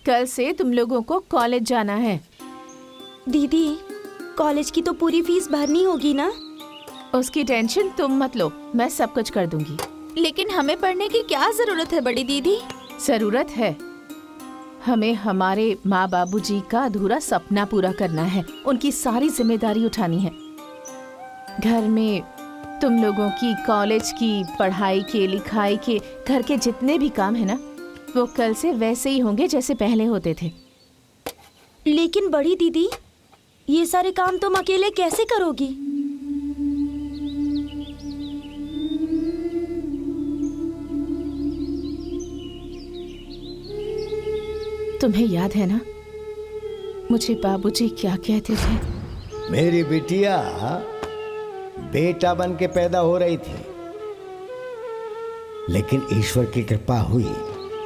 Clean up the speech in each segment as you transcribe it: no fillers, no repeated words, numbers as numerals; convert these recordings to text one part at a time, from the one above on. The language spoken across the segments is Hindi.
कल से तुम लोगों को कॉलेज जाना है। दीदी, कॉलेज की तो पूरी फीस भरनी होगी ना? उसकी टेंशन तुम मत लो, मैं सब कुछ कर दूंगी। लेकिन हमें पढ़ने की क्या जरूरत है बड़ी दीदी? जरूरत है, हमें हमारे माँ बाबूजी का अधूरा सपना पूरा करना है। उनकी सारी जिम्मेदारी उठानी है। घर में तुम लोगों की कॉलेज की पढ़ाई के, लिखाई के, घर के जितने भी काम है ना, वो कल से वैसे ही होंगे जैसे पहले होते थे। लेकिन बड़ी दीदी, ये सारे काम तुम अकेले कैसे करोगी? तुम्हें याद है ना मुझे बाबूजी क्या कहते थे? मेरी बिटिया बेटा बन के पैदा हो रही थी, लेकिन ईश्वर की कृपा हुई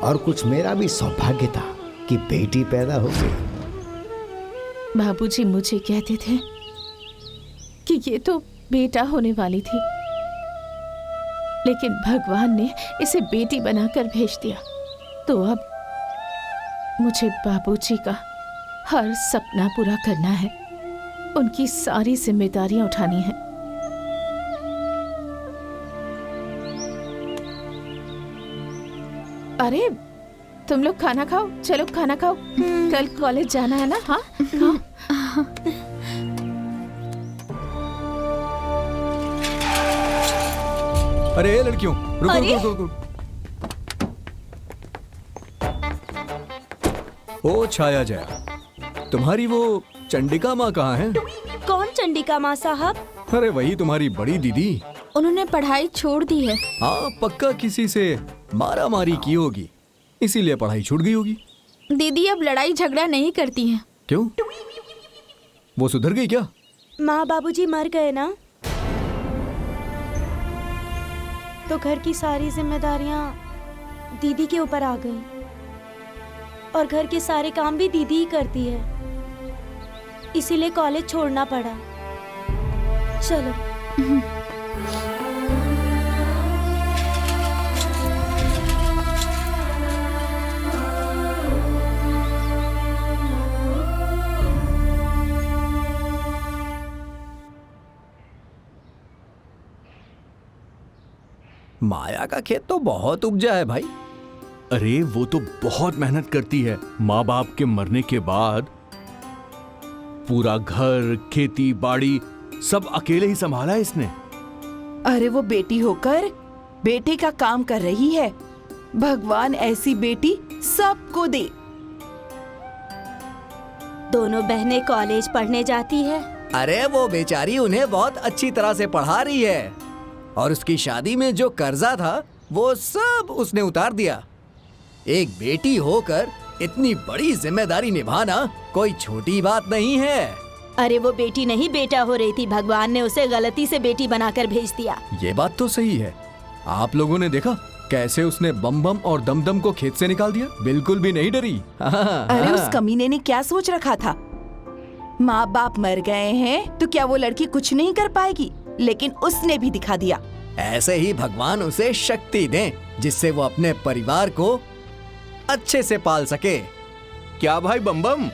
और कुछ मेरा भी सौभाग्य था कि बेटी पैदा हो गई। बाबूजी मुझे कहते थे कि ये तो बेटा होने वाली थी, लेकिन भगवान ने इसे बेटी बनाकर भेज दिया। तो अब मुझे बाबूजी का हर सपना पूरा करना है, उनकी सारी जिम्मेदारियां उठानी है। अरे तुम लोग खाना खाओ, चलो खाना खाओ। कल कॉलेज जाना है ना? हाँ खाओ। अरे लड़कियों, रुको रुको रुको। ओ छाया जया, तुम्हारी वो चंडिका माँ कहाँ है? कौन चंडिका माँ साहब? अरे वही तुम्हारी बड़ी दीदी। उन्होंने पढ़ाई छोड़ दी है। हाँ, पक्का किसी से मारा मारी की होगी, इसीलिए पढ़ाई छूट गई होगी। दीदी अब लड़ाई झगड़ा नहीं करती हैं। क्यों? वो सुधर गई क्या? माँ बाबूजी मर गए ना, तो घर की सारी जिम्मेदारियां दीदी के ऊपर आ गई और घर के सारे काम भी दीदी ही करती है, इसीलिए कॉलेज छोड़ना पड़ा। चलो। माया का खेत तो बहुत उपजा है भाई। अरे वो तो बहुत मेहनत करती है। माँ बाप के मरने के बाद पूरा घर, खेती बाड़ी सब अकेले ही संभाला है इसने। अरे वो बेटी होकर बेटे का काम कर रही है। भगवान ऐसी बेटी सबको दे। दोनों बहनें कॉलेज पढ़ने जाती है। अरे वो बेचारी उन्हें बहुत अच्छी तरह से पढ़ा रही है और उसकी शादी में जो कर्जा था वो सब उसने उतार दिया। एक बेटी होकर इतनी बड़ी जिम्मेदारी निभाना कोई छोटी बात नहीं है। अरे वो बेटी नहीं बेटा हो रही थी, भगवान ने उसे गलती से बेटी बनाकर भेज दिया। ये बात तो सही है। आप लोगों ने देखा कैसे उसने बम बम और दम दम को खेत से निकाल दिया? बिल्कुल भी नहीं डरी। अरे उस कमीने ने क्या सोच रखा था? माँ बाप मर गए हैं तो क्या वो लड़की कुछ नहीं कर पाएगी? लेकिन उसने भी दिखा दिया। ऐसे ही भगवान उसे शक्ति दें जिससे वो अपने परिवार को अच्छे से पाल सके। क्या भाई बम बम,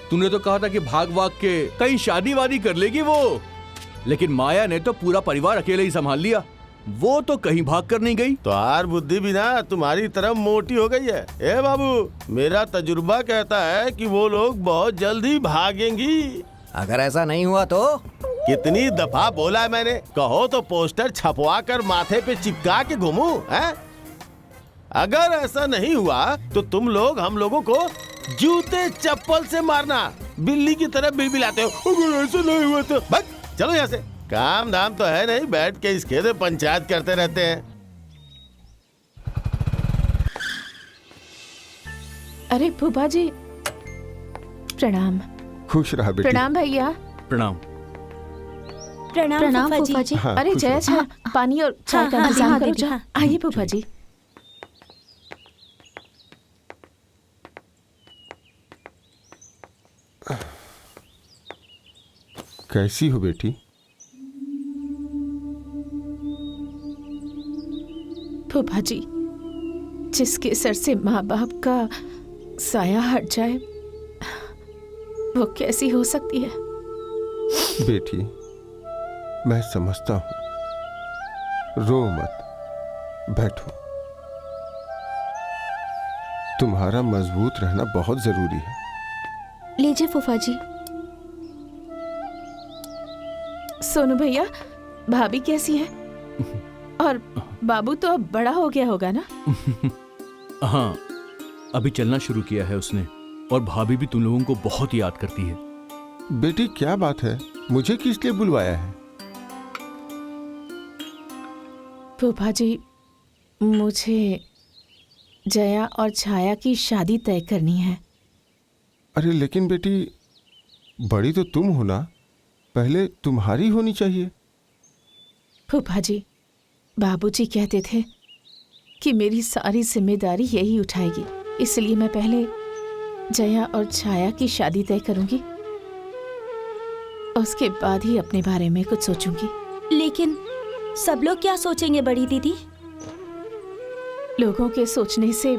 तूने तो कहा था कि भाग भाग के कहीं शादी वादी कर लेगी वो, लेकिन माया ने तो पूरा परिवार अकेले ही संभाल लिया। वो तो कहीं भाग कर नहीं गई। तो यार बुद्धि भी ना तुम्हारी तरफ मोटी हो गई है। ए बाबू, मेरा तजुर्बा कहता है कि वो लोग बहुत जल्द ही भागेंगी। अगर ऐसा नहीं हुआ तो? कितनी दफा बोला है मैंने, कहो तो पोस्टर छपवा कर माथे पे चिपका के घूमूं, हैं? अगर ऐसा नहीं हुआ तो तुम लोग हम लोगों को जूते चप्पल से मारना। बिल्ली की तरह बिलबिलाते हो। अगर ऐसा नहीं हुआ तो भाग, चलो यहाँ से। काम धाम तो है नहीं, बैठ के इस खेत में पंचायत करते रहते हैं। अरे फूफा जी प्रणाम। खुश रहा बेटी। प्रणाम भैया। प्रणाम। प्रणाम फूफा जी। हाँ, अरे खुश जया रहो। अच्छा पानी और चाय का हाँ, इंतजाम हाँ, करो। दीदी, जाओ। हाँ। आइए फूफा जी। कैसी हो बेटी? फूफा जी, जिसके सर से माँ बाप का साया हट जाए वो कैसी हो सकती है? बेटी, मैं समझता हूं, रो मत, बैठो। तुम्हारा मजबूत रहना बहुत जरूरी है। लीजिए फूफा जी। सोनू भैया, भाभी कैसी है? और बाबू तो अब बड़ा हो गया होगा ना? हाँ, अभी चलना शुरू किया है उसने, और भाभी भी तुम लोगों को बहुत याद करती है। बेटी क्या बात है, मुझे किस लिए बुलवाया है? फूफा जी, मुझे जया और छाया की शादी तय करनी है। अरे लेकिन बेटी, बड़ी तो तुम हो ना, पहले तुम्हारी होनी चाहिए। फूफा जी, बाबूजी कहते थे कि मेरी सारी जिम्मेदारी यही उठाएगी, इसलिए मैं पहले जया और छाया की शादी तय करूंगी, उसके बाद ही अपने बारे में कुछ सोचूंगी। लेकिन सब लोग क्या सोचेंगे बड़ी दीदी? लोगों के सोचने से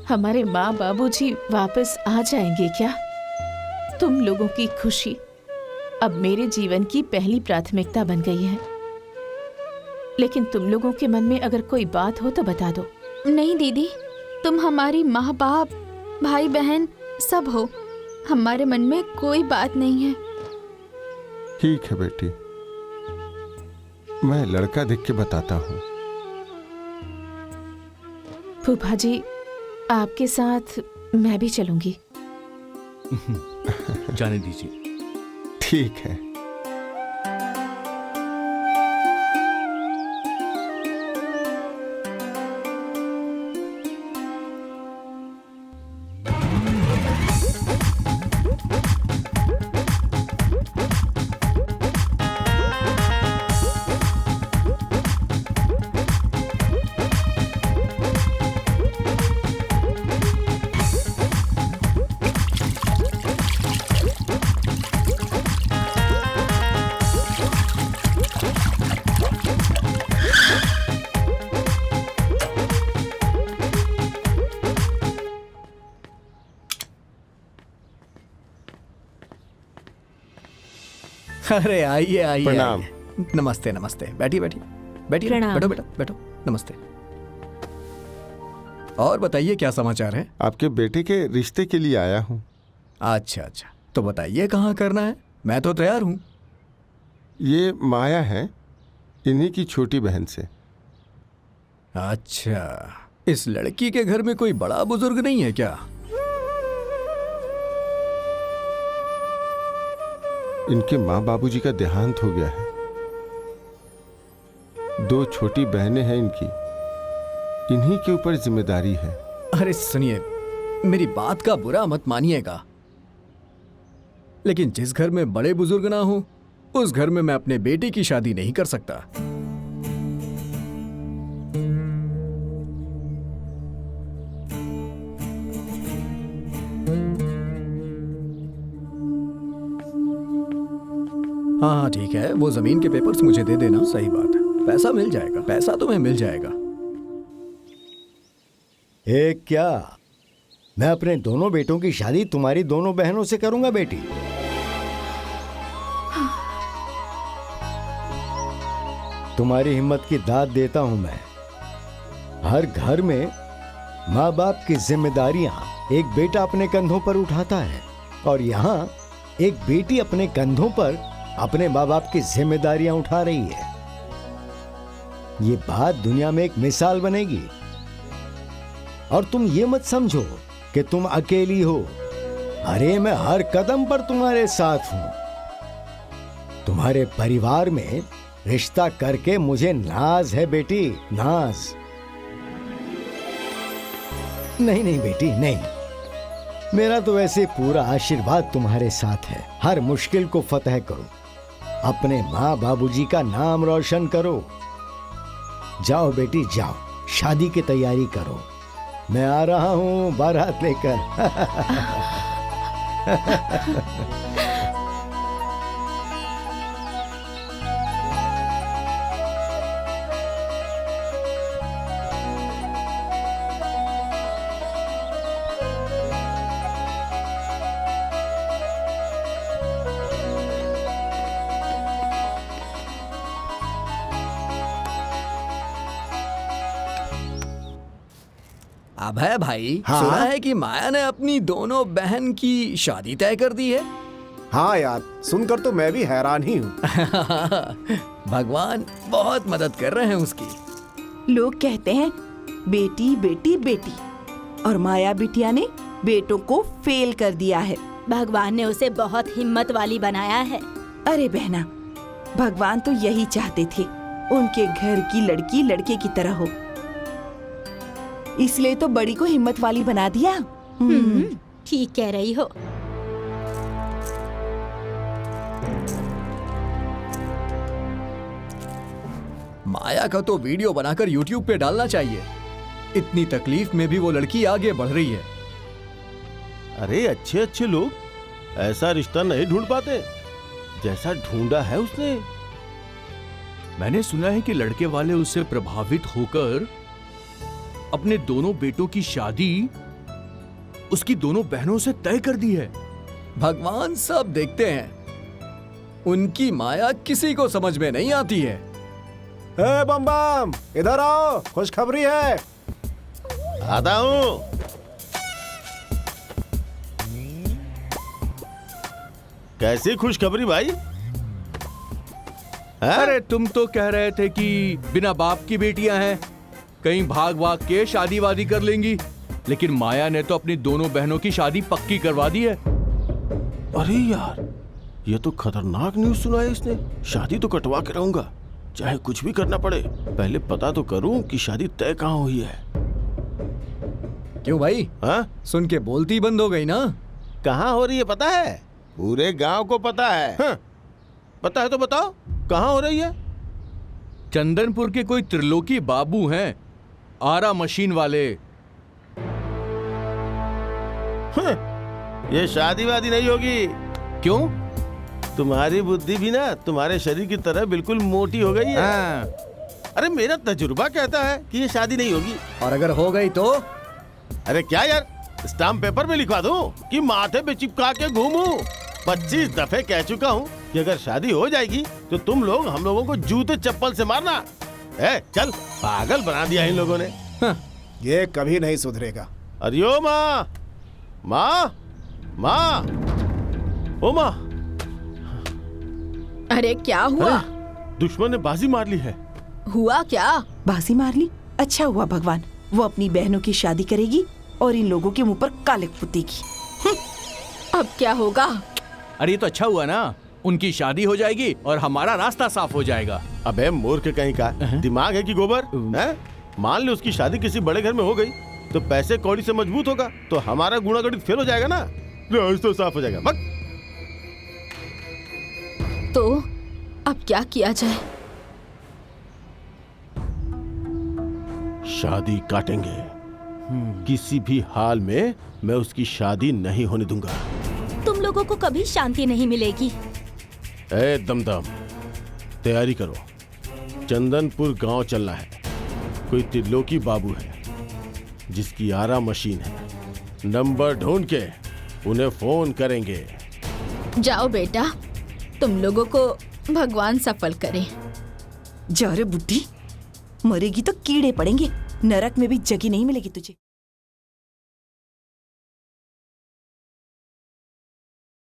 हमारे माँ बाबूजी वापस आ जाएंगे क्या? तुम लोगों की खुशी अब मेरे जीवन की पहली प्राथमिकता बन गई है, लेकिन तुम लोगों के मन में अगर कोई बात हो तो बता दो। नहीं दीदी, तुम हमारी माँ बाप, भाई बहन सब हो, हमारे मन में कोई बात नहीं है। ठीक है बेटी, मैं लड़का देख के बताता हूँ। फूफा जी, आपके साथ मैं भी चलूंगी। जाने दीजिए। ठीक है। अरे आइए आइए। प्रणाम। आइए। नमस्ते नमस्ते, बैठिए बैठिए बैठिए, प्रणाम। बैठो बेटा बैठो, नमस्ते। और बताइए क्या समाचार है? आपके बेटे के रिश्ते के लिए आया हूँ। अच्छा अच्छा, तो बताइए कहाँ करना है, मैं तो तैयार हूँ। ये माया है, इन्हीं की छोटी बहन से। अच्छा, इस लड़की के घर में कोई बड़ा बुजुर्ग नहीं है क्या? इनके माँ बाबूजी का देहांत हो गया है। 2 छोटी बहनें हैं इनकी, इन्हीं के ऊपर जिम्मेदारी है। अरे सुनिए, मेरी बात का बुरा मत मानिएगा, लेकिन जिस घर में बड़े बुजुर्ग ना हो, उस घर में मैं अपने बेटे की शादी नहीं कर सकता। हाँ ठीक है, वो जमीन के पेपर्स मुझे दे देना। सही बात है, पैसा मिल जाएगा, पैसा तुम्हें मिल जाएगा। एक क्या, मैं अपने दोनों बेटों की शादी तुम्हारी दोनों बहनों से करूंगा बेटी। तुम्हारी हिम्मत की दाद देता हूं मैं। हर घर में माँ बाप की जिम्मेदारियां एक बेटा अपने कंधों पर उठाता है, और यहाँ एक बेटी अपने कंधों पर अपने माँ बाप की जिम्मेदारियां उठा रही है। ये बात दुनिया में एक मिसाल बनेगी। और तुम ये मत समझो कि तुम अकेली हो। अरे मैं हर कदम पर तुम्हारे साथ हूं। तुम्हारे परिवार में रिश्ता करके मुझे नाज है बेटी, नाज। नहीं नहीं बेटी, नहीं। मेरा तो वैसे पूरा आशीर्वाद तुम्हारे साथ है। हर मुश्किल को फतह करो, अपने माँ बाबूजी का नाम रोशन करो। जाओ बेटी जाओ, शादी की तैयारी करो। मैं आ रहा हूँ बारात लेकर। अभय भाई, हाँ? सुना है कि माया ने अपनी दोनों बहन की शादी तय कर दी है। हाँ यार, सुनकर तो मैं भी हैरान ही हूँ। भगवान बहुत मदद कर रहे हैं उसकी। लोग कहते हैं बेटी बेटी बेटी, और माया बिटिया ने बेटों को फेल कर दिया है। भगवान ने उसे बहुत हिम्मत वाली बनाया है। अरे बहना, भगवान तो यही चाहते थे, उनके घर की लड़की लड़के की तरह हो, इसलिए तो बड़ी को हिम्मत वाली बना दिया। ठीक कह रही हो। माया का तो वीडियो बनाकर YouTube पे डालना चाहिए। इतनी तकलीफ में भी वो लड़की आगे बढ़ रही है। अरे अच्छे अच्छे लोग ऐसा रिश्ता नहीं ढूंढ पाते जैसा ढूंढा है उसने। मैंने सुना है कि लड़के वाले उससे प्रभावित होकर अपने दोनों बेटों की शादी उसकी दोनों बहनों से तय कर दी है। भगवान सब देखते हैं, उनकी माया किसी को समझ में नहीं आती है। ए बम बम, इधर आओ, खुशखबरी है। आता हूँ। कैसी खुशखबरी भाई? अरे तुम तो कह रहे थे कि बिना बाप की बेटियां हैं, कहीं भाग भाग के शादी वादी कर लेंगी, लेकिन माया ने तो अपनी दोनों बहनों की शादी पक्की करवा दी है। अरे यार, ये तो खतरनाक न्यूज़ सुनाया इसने। शादी तो कटवा के रहूंगा, चाहे कुछ भी करना पड़े। पहले पता तो करूं कि शादी तय कहाँ हुई है। क्यों भाई? हाँ? सुन के बोलती बंद हो गई ना? कहाँ हो रही है पता है? पूरे गांव को पता है। हाँ? पता है तो बताओ, कहाँ हो रही है? चंदनपुर के कोई त्रिलोकी बाबू हैं, आरा मशीन वाले। हाँ, ये शादी वादी नहीं होगी। क्यों? तुम्हारी बुद्धि भी ना तुम्हारे शरीर की तरह बिल्कुल मोटी हो गई है। हाँ। अरे मेरा तजुर्बा कहता है कि ये शादी नहीं होगी। और अगर हो गई तो? अरे क्या यार, स्टाम्प पेपर में लिखवा दूं कि माथे पे चिपका के घूमूं? 25 दफे कह चुका हूँ कि अगर शादी हो जाएगी तो तुम लोग हम लोगों को जूते चप्पल से मारना। चल, पागल बना दिया इन लोगों ने। हाँ। ये कभी नहीं सुधरेगा। अरे ओ माँ, माँ, माँ, ओ माँ। अरे क्या हुआ? दुश्मन ने बाजी मार ली है। हुआ क्या? बाजी मार ली? अच्छा हुआ भगवान, वो अपनी बहनों की शादी करेगी और इन लोगों के मुंह पर कालिक पुतेगी। अब क्या होगा? अरे ये तो अच्छा हुआ ना, उनकी शादी हो जाएगी और हमारा रास्ता साफ हो जाएगा। अबे मूर्ख कहीं का, दिमाग है कि गोबर है? मान लो उसकी शादी किसी बड़े घर में हो गई तो पैसे कौड़ी से मजबूत होगा, तो हमारा गुणागणित फेल हो जाएगा ना, रास्ता साफ हो जाएगा। बक। तो अब क्या किया जाए? शादी काटेंगे। किसी भी हाल में मैं उसकी शादी नहीं होने दूंगा। तुम लोगों को कभी शांति नहीं मिलेगी। ए दमदम, तैयारी करो, चंदनपुर गांव चलना है। कोई त्रिलोकी बाबू है जिसकी आरा मशीन है, नंबर ढूंढ के उन्हें फोन करेंगे। जाओ बेटा, तुम लोगों को भगवान सफल करे। जा रे बुड्ढी, मरेगी तो कीड़े पड़ेंगे, नरक में भी जगह नहीं मिलेगी तुझे।